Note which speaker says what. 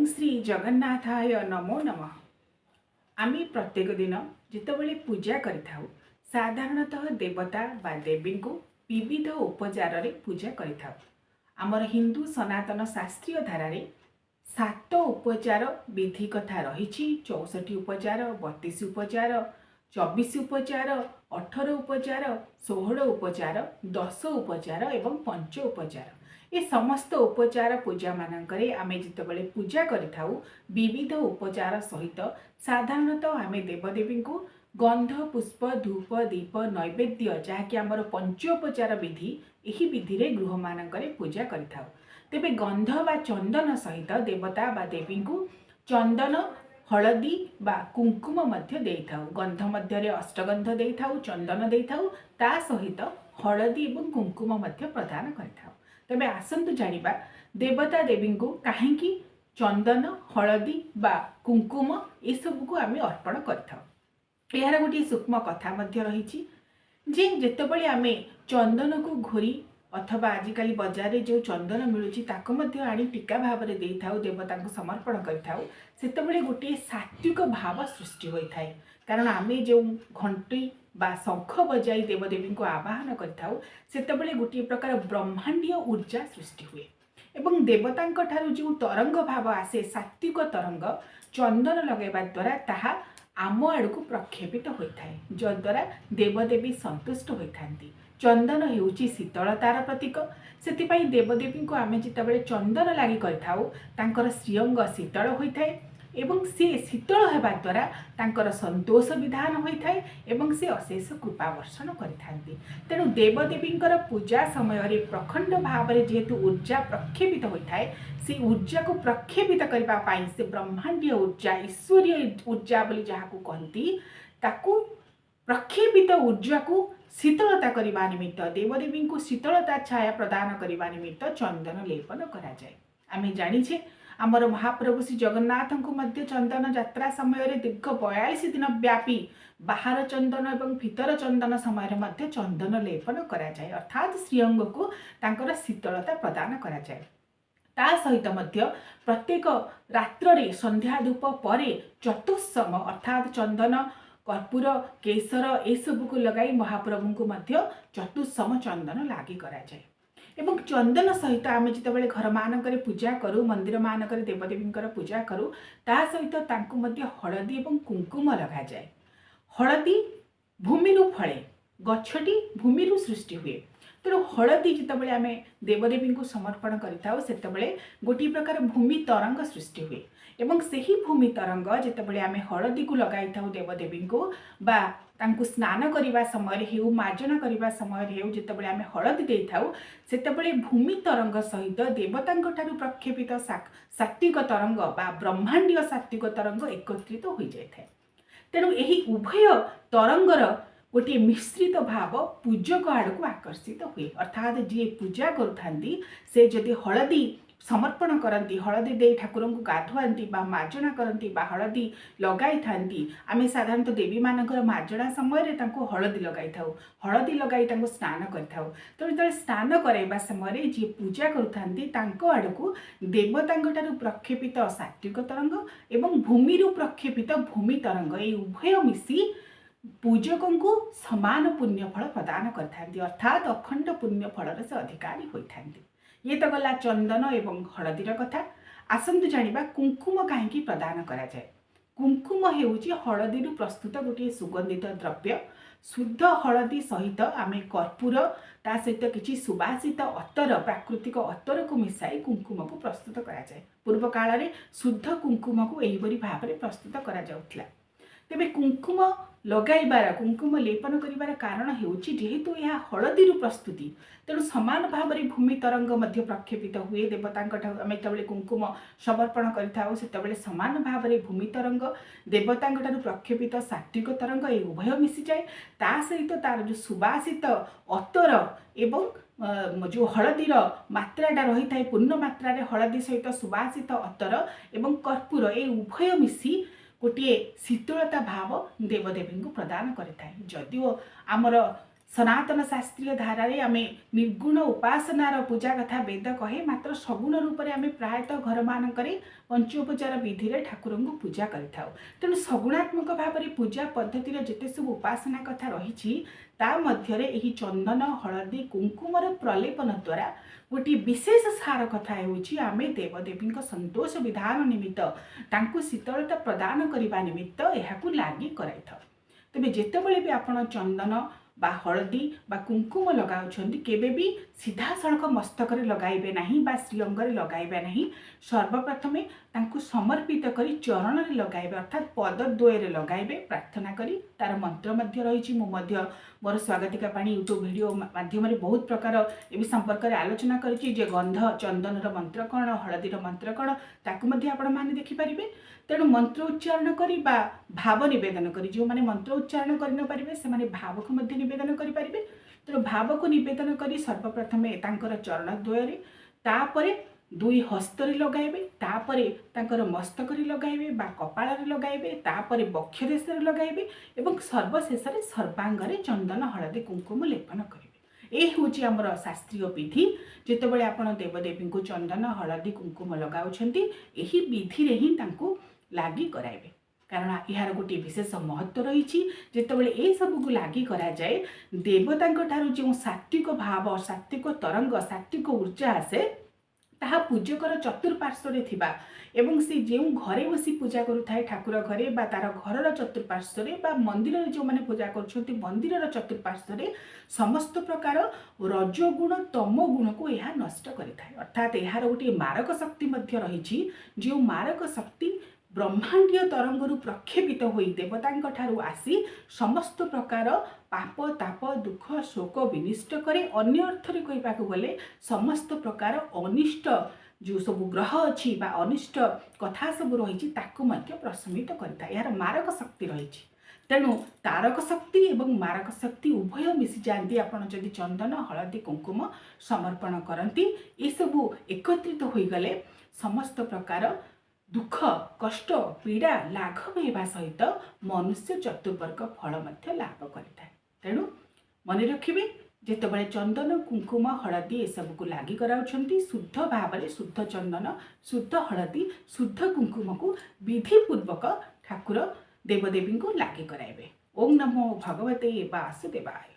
Speaker 1: ओम श्री जगन्नाथाय नमो नमः। आमी प्रत्येक दिन जितेबाला पूजा करिथाउ साधारणतः देवता बा देवी को विविध उपचार रे पूजा करिथाउ। आमर हिंदू सनातन शास्त्रीय धारा रे 7 उपचार विधि कथा रही। 64 उपचार, 32 उपचार, 24 उपचार, 18 उपचार, 16 उपचार, 10 उपचार एवं 5 उपचार। ये समस्त उपचार पूजा मानकरे आमे जितेबाला पूजा करिथाउ विविध उपचार सहित साधारणतः आमे देवदेवी को गंध पुष्प धूप दीप नैवेद्य जहाँकि आमर पंचोपचार विधि यही विधि रे गृह मानकरे पूजा करिथाउ। तेबे गंध बा चंदन सहित देवता बा देवी को चंदन हलदी बा कुंकुम मध्य देइथाउ। गंध मध्य रे अष्टगंध देइथाउ, चंदन देइथाउ, ता सहित हलदी एवं कुंकुम मध्य प्रदान करिथाउ। तेबे आसंतु जानिबा देवता देवी को काहेकि चंदन हलदी बा कुंकुम ए सब को आमे अर्पण करिथाउ। यार गोटे सूक्ष्म कथा मध्य रही जे जेतेबेले आमे चंदन को घोरी अथवा आजिकल बजार रे जो चंदन मिलुची ताको मध्य आनी टीका भाव में देइथाउ देवता को समर्पण करिथाउ सेतेबेले गोटे सात्विक भाव सृष्टि होइथाय। कारण आमे जो घंटी बा शंख बजाई देवदेवी को आवाहन करिथाउ सेतेबेले गोटे प्रकार ब्रह्मांडीय ऊर्जा सृष्टि हुए एवं देवतांक ठारू जो तरंग भाव आसे सात्विक तरंग चंदन लगेबा द्वारा ताहा आम आड़ को प्रक्षेपित होता है जद्वारा देवदेवी संतुष्ट होती। चंदन हेउची शीतलतार प्रतीक से देवदेवी को आमे जितेबाला चंदन लगी कर श्रीअंग शीतल होता है एवं से शीतल होगा द्वारा तांकर संतोष विधान होता है एवं से अशेष कृपा वर्षण करिथांती। तेणु देवदेवी पूजा समय प्रखंड भाव में जेहेतु ऊर्जा प्रक्षेपित होता है से ऊर्जा को प्रक्षेपित करने से ब्रह्मांडीय ऊर्जा ईश्वरीय ऊर्जा बोली जहाँ कहती ताकू प्रक्षेपित ऊर्जा को शीतलता करने निमित्त देवदेवी को शीतलता छाया प्रदान करने निमित्त चंदन लेपन करा जाए। आमे जानिछे आमर महाप्रभु श्री जगन्नाथ को मध्य चंदन यात्रा समय दीर्घ 42 दिन व्यापी बाहर चंदन और भीतर चंदन समय मध्य चंदन लेपन करा जाए अर्थात श्रीअंग को तांकर शीतलता प्रदान करा जाए। ता सहित मध्य प्रत्येक रात्रे संध्या धूप पर चतुस्सम अर्थात चंदन कर्पूर केसर ए सब को लगाई महाप्रभु को मध्य चतुस्सम चंदन लागी करा जाए। एवं चंदन सहित आम जितेबाला घर मानक पूजा करूँ मंदिर मानक देवदेवी पूजा करूँ ता सहित तांको मध्य हलदी एवं कुंकुम लगा जाए। हलदी भूमि फले गछटी भूमि सृष्टि हुए तेणु हलदी जितेबाला आम देवदेवी को समर्पण करिथाउ सेतेबेले गोटे प्रकार भूमि तरंग सृष्टि हुए एवं सही भूमि तरंग जितेबाला आम हलदी को लगाई थाउ देवदेवी को बा तांको स्नान करने समय हेउ मार्जन करने समय हेउ जितेबाला आम हलदी दे थाउ सेतेबेले भूमि तरंग सहित देवतांक ठारू प्रक्षेपित सात्विक तरंग बा ब्रह्मांडीय सात्विक तरंग एकत्रित हो जाए। तेणु यही उभय तरंगर गोटे मिश्रित भाव पूजक आड़ को आकर्षित हुए अर्थात जी पूजा करुथांती से जदि हलदी समर्पण करती हलदी दे ठाकुर को गाधुआंती बा मार्जना करती बा हलदी लगाई थांती आमे साधारणतः देवी मानकर मार्जना समय तांको हलदी लगाई थाउ हलदी लगाई तांको स्नान करिथाउ। तो जो स्नान कराइबा समय जी पूजा करुथांती तांको आड़ को देवतांक ठारू प्रक्षेपित सात्विक तरंग एवं भूमि प्रक्षेपित भूमि तरंग ये उभय मिसी पूजकों को समान पुण्यफल प्रदान करथांती अर्थात अखंड पुण्यफल से अधिकारी होइथांती। ये तो गला चंदन एवं हलदीर कथा। आसंतु जानिबा कुंकुम काहेकि प्रदान करा जाए। कुंकुम हेउची हलदी प्रस्तुत गोटे सुगंधित द्रव्य शुद्ध हलदी सहित आमे कर्पूर ता सहित किछि सुवासित अतर प्राकृतिक अतर को मिसाई कुंकुम को प्रस्तुत करा जाए। पूर्व काल रे शुद्ध कुंकुम को एहिबरी भाव में प्रस्तुत करा जाउथला। तेबे कुंकुम लगाइबार कुंकुम लेपन करिबार कारण हेउची जेहेतु यह हलदी प्रस्तुति तेणु समान भाव में भूमि तरंग मध्य प्रक्षेपित हुए देवतांक आम जो कुंकुम समर्पण करिथाउ सेतेबेले समान भाव में भूमि तरंग देवतांक ठारू प्रक्षेपित सात्विक तरंग ये उभय मिसी जाए ता सहित तार जो सुवासित अतर एवं जो हलदीर मात्राटा रही था पूर्ण मात्रा हलदी सहित सुवासित अतर एवं कर्पूर ये उभय मिसी गोटे शीतलता भाव देवदेवी को प्रदान करें। जदिओ आमर सनातन शास्त्रीय धारारे आमे निर्गुण उपासनार पूजा कथा वेद कहे मात्र सगुण रूप में आम प्रायतः घर मानक पंचोपचार विधि रे ठाकुर को पूजा करिथाउ। तेणु सगुणात्मक भाव में पूजा पद्धतिर जिते सब उपासना कथा रही ता मध्यरे एही चंदन हलदी कुंकुमर प्रलेपन द्वारा गोटे विशेष सार कथा होउछि आमे देवदेवी संतोष विधान निमित्त तांकु शीतलता प्रदान करने निमित्त यहाकू लागी कराइथाउ। तेबे जेतेबेले भी आपण चंदन बा हलदी बा कुंकुम लगाउछन्ति केबे भी सीधा सड़क मस्तक लगाइबे नाही बा श्रीअंगरे लगाइबे नाही। सर्वप्रथमे तांकु समर्पित करी चरण रे लगाइबे अर्थात पदद्वय लगाइबे प्रार्थना करी तार मंत्र मध्य रही मोर स्वागतिका पाणी यूट्यूब वीडियो माध्यम बहुत प्रकार ए संपर्क में आलोचना करी गंध चंदन मंत्र कौन हलदीर मंत्र कौन ताकू आपण मैंने देखिपारे। तेणु मंत्र उच्चारण करी बा भाव निवेदन करी जो मैंने मंत्र उच्चारण कर न पारे से भाव को निवेदन करें। तेणु भाव को निवेदन करी सर्वप्रथमे तांकर चरणद्वय तापरे दुई हस्तरे लगाइबे तापरे तांकर मस्तकरे लगाइबे बा कपाଳରେ लगाइबे तापरे वक्ष देशरे लगाइबे एवं सर्वशेष सर्वांगरे चंदन हलदी कुंकुम लेपन करेंगे। ये हूँ आमर शास्त्रीय विधि। जितेबाला आपण देवदेवी को चंदन हलदी कुंकुम लगाउछन्ति एही विधि रे ही तांको लागी कराइबे कारण यार गोटे विशेष महत्व रही। जितेबाला ये सब को लागी करा जाए देवतांक ठारू जो सात्विक भाव सात्विक तरंग सात्विक ऊर्जा आसे ताहा पूजकर चतुर्पार्श्वे थिबा एवं से जो घरे बसी पूजा करुथाए ठाकुर घरे बा तार घरर चतुर्पार्श्वे बा मंदिर जो मैंने पूजा कर मंदिर चतुर्पार्श्वे समस्त प्रकार रजोगुण तम गुण को यह नष्ट करिथाए। अर्थात यार गोटे मारक शक्ति मध्य रही जो मारक शक्ति ब्रह्मांडीय तरंगरु प्रक्षेपित होई देवतांक ठारू आसी समस्त प्रकार पाप ताप दुख शोक विनिष्ट करे। अन्य अर्थरे कहबाकू गले समस्त प्रकार अनिष्ट जो सब ग्रह अच्छी बा अनिष्ट कथा सब रही ताकू मध्य प्रशमित करता यार मारक शक्ति रही। तेणु तारक शक्ति एवं मारक शक्ति उभय मिसी जाती आपण जदि चंदन हलदी कुंकुम समर्पण करती ये सबू एकत्रित हो गले समस्त प्रकार दुख कष्ट पीड़ा लाघव होगा सहित मनुष्य चतुर्वर्ग फल मध्य लाभ करिଥାଏ। तेणु मन रखिए जितेबाला चंदन कुंकुम हलदी ये सब को लागी कराउछन्ति शुद्ध भाव में शुद्ध चंदन शुद्ध हलदी शुद्ध कुंकुम को विधिपूर्वक ठाकुर देवदेवी को लागी कराइबे। ओम नमो भगवते वासुदेवाय।